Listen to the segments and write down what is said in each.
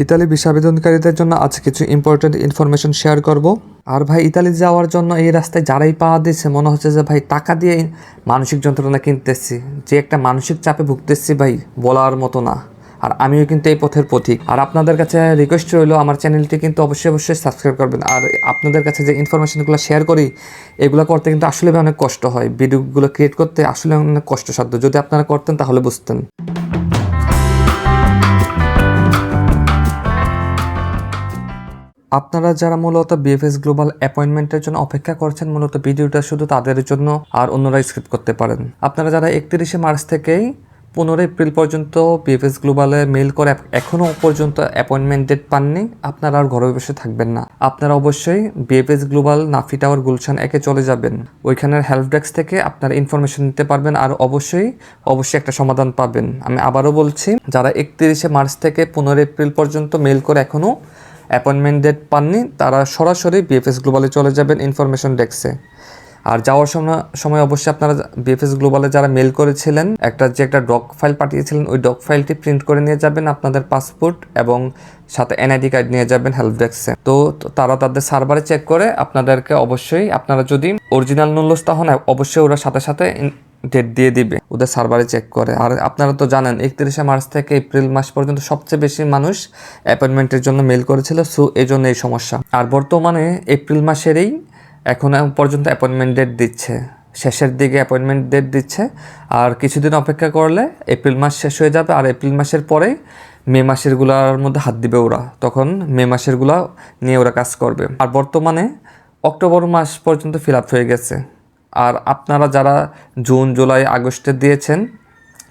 Italy visa আবেদনকারীদের জন্য আজ কিছু ইম্পর্টেন্ট ইনফরমেশন শেয়ার করব। আর ভাই ইতালি যাওয়ার জন্য এই রাস্তায় যারাই পাওয়া দিচ্ছে মনে হচ্ছে যে ভাই টাকা দিয়ে মানসিক যন্ত্রণা কিনতেছি, যে একটা মানসিক চাপে ভুগতেছি ভাই বলার মতো না। আর আমিও কিন্তু এই পথের পথিক। আর আপনাদের কাছে রিকোয়েস্ট রইলো আমার চ্যানেলটি কিন্তু অবশ্যই সাবস্ক্রাইব করবেন। আর আপনাদের কাছে যে ইনফরমেশনগুলো শেয়ার করি এগুলো করতে কিন্তু আসলে অনেক কষ্ট হয়, ভিডিওগুলো ক্রিয়েট করতে আসলে অনেক কষ্টসাধ্য। যদি আপনারা করতেন তাহলে বুঝতেন। আপনারা যারা মূলত বিএফএস গ্লোবাল অ্যাপয়েন্টমেন্টের জন্য অপেক্ষা করছেন, মূলত ভিডিওটা শুধু তাদের জন্য, আর অন্যরা স্কিপ করতে পারেন। আপনারা যারা 31শে মার্চ থেকেই 15 এপ্রিল পর্যন্ত বিএফএস গ্লোবালে মেল করে এখনও পর্যন্ত অ্যাপয়েন্টমেন্ট ডেট পাননি, আপনারা আর ঘরে বসে থাকবেন না। আপনারা অবশ্যই BFS global Nafi tower Gulshan একে চলে যাবেন। ওইখানের হেল্প ডেস্ক থেকে আপনারা ইনফরমেশন নিতে পারবেন আর অবশ্যই একটা সমাধান পাবেন। আমি আবারও বলছি, যারা 31শে মার্চ থেকে 15 এপ্রিল পর্যন্ত মেল করে এখনও অ্যাপয়েন্টমেন্ট ডেট পাননি তারা সরাসরি বিএফএস গ্লোবালে চলে যাবেন ইনফরমেশন ডেস্কে। আর যাওয়ার সময় অবশ্যই আপনারা বিএফএস গ্লোবালে যারা মেল করেছিলেন একটা ডক ফাইল পাঠিয়েছিলেন, ওই ডক ফাইলটি প্রিন্ট করে নিয়ে যাবেন, আপনাদের পাসপোর্ট এবং সাথে এনআইডি কার্ড নিয়ে যাবেন হেল্প ডেস্কে। তো তারা তাদের সার্ভারে চেক করে আপনাদেরকে অবশ্যই, আপনারা যদি অরিজিনাল নুল্লস্তা হন অবশ্যই ওরা সাথে ডেট দিয়ে দিবে ওদের সার্ভারে চেক করে। আর আপনারা তো জানেন 31শে মার্চ থেকে এপ্রিল মাস পর্যন্ত সবচেয়ে বেশি মানুষ অ্যাপয়েন্টমেন্টের জন্য মেল করেছিল, সো এই জন্য এই সমস্যা। আর বর্তমানে এপ্রিল মাসেরই এখন পর্যন্ত অ্যাপয়েন্টমেন্ট ডেট দিচ্ছে, শেষের দিকে অ্যাপয়েন্টমেন্ট ডেট দিচ্ছে। আর কিছুদিন অপেক্ষা করলে এপ্রিল মাস শেষ হয়ে যাবে, আর এপ্রিল মাসের পরেই মে মাসেরগুলোর মধ্যে হাত দিবে ওরা, তখন মে মাসেরগুলো নিয়ে ওরা কাজ করবে। আর বর্তমানে অক্টোবর মাস পর্যন্ত ফিল আপ হয়ে গেছে। আর আপনারা যারা জুন জুলাই আগস্টে দিয়েছেন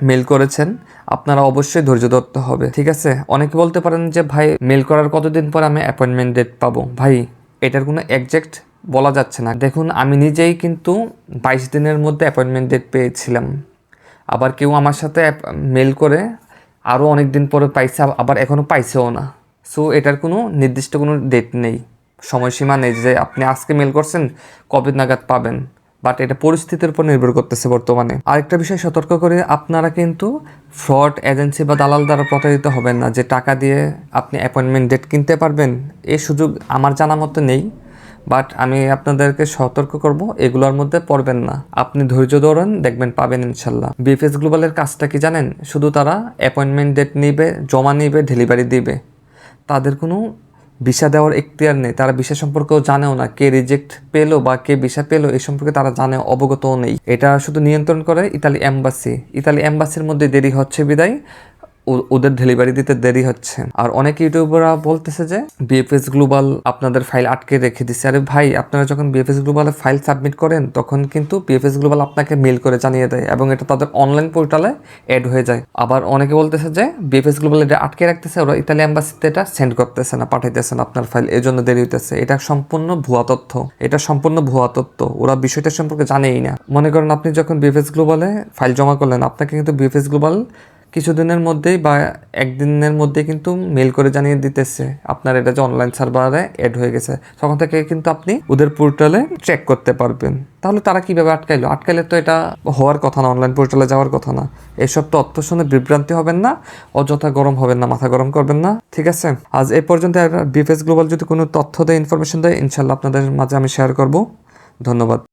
মেল করেছেন আপনারা অবশ্যই ধৈর্য ধরতে হবে, ঠিক আছে? অনেকে বলতে পারেন যে ভাই মেল করার কতদিন পর আমি অ্যাপয়েন্টমেন্ট ডেট পাবো? ভাই এটার কোনো একজ্যাক্ট বলা যাচ্ছে না। দেখুন আমি নিজেই কিন্তু 22 দিনের মধ্যে অ্যাপয়েন্টমেন্ট ডেট পেয়েছিলাম। আবার কেউ আমার সাথে মেল করে আরও অনেক দিন পরে পাইছে, আবার এখনও পাইছেও না। সো এটার কোনো নির্দিষ্ট কোনো ডেট নেই, সময়সীমা নেই যে আপনি আজকে মেল করছেন কবে নাগাদ পাবেন। বাট এটা পরিস্থিতির উপর নির্ভর করতেছে বর্তমানে। আরেকটা বিষয় সতর্ক করে, আপনারা কিন্তু ফ্রড এজেন্সি বা দালাল দ্বারা প্রতারিত হবেন না যে টাকা দিয়ে আপনি অ্যাপয়েন্টমেন্ট ডেট কিনতে পারবেন। এই সুযোগ আমার জানা মতো নেই, বাট আমি আপনাদেরকে সতর্ক করব এগুলোর মধ্যে পড়বেন না। আপনি ধৈর্য ধরেন, দেখবেন পাবেন ইনশাল্লাহ। বিএফএস গ্লোবালের কাজটা কি জানেন? শুধু তারা অ্যাপয়েন্টমেন্ট ডেট নিবে, জমা নিবে, ডেলিভারি দিবে। তাদের কোনো ভিসা দেওয়ার এখতিয়ার নেই। তারা ভিসা সম্পর্কেও জানেও না, কে রিজেক্ট পেলো বা কে ভিসা পেলো এই সম্পর্কে তারা জানে অবগতও নেই। এটা শুধু নিয়ন্ত্রণ করে ইতালি এম্বাসি। ইতালি এম্বাসির মধ্যে দেরি হচ্ছে বিদায় ওদের ডেলিভারি দিতে দেরি হচ্ছে। আর অনেক ইউটিউবাররা বলতেছে যে বিএফএস গ্লোবাল আপনাদের ফাইল আটকে রেখে দিচ্ছে। আরে ভাই, আপনারা যখন বিএফএস গ্লোবালে ফাইল সাবমিট করেন তখন কিন্তু বিএফএস গ্লোবাল আপনাকে মেল করে জানিয়ে দেয় এবং এটা তাদের অনলাইন পোর্টালে অ্যাড হয়ে যায়। আবার অনেকে বলতেছে যে বিএফএস গ্লোবাল এটা আটকে রাখতেছে, ওরা ইতালি এম্বাসিতে এটা সেন্ড করতেছে না, পাঠাইতেছে না আপনার ফাইল, এই জন্য দেরি হইতেছে। এটা সম্পূর্ণ ভুয়া তথ্য, ওরা বিষয়টা সম্পর্কে জানেই না। মনে করেন আপনি যখন বিএফএস গ্লোবালে ফাইল জমা করলেন, আপনাকে কিন্তু বিএফএস গ্লোবাল কিছুদিনের মধ্যেই বা একদিনের মধ্যেই কিন্তু মেল করে জানিয়ে দিতেছে আপনার এটা যে অনলাইন সার্ভারে অ্যাড হয়ে গেছে। তখন থেকে কিন্তু আপনি ওদের পোর্টালে চেক করতে পারবেন। তাহলে তারা কীভাবে আটকাইলে তো এটা হওয়ার কথা না, অনলাইন পোর্টালে যাওয়ার কথা না। এসব তথ্য শুনে বিভ্রান্তি হবেন না, অযথা গরম হবেন না, মাথা গরম করবেন না, ঠিক আছে? আজ এই পর্যন্ত। বিএফএস গ্লোবাল যদি কোনো তথ্য দেয়, ইনফরমেশন দেয়, ইনশাল্লাহ আপনাদের মাঝে আমি শেয়ার করব। ধন্যবাদ।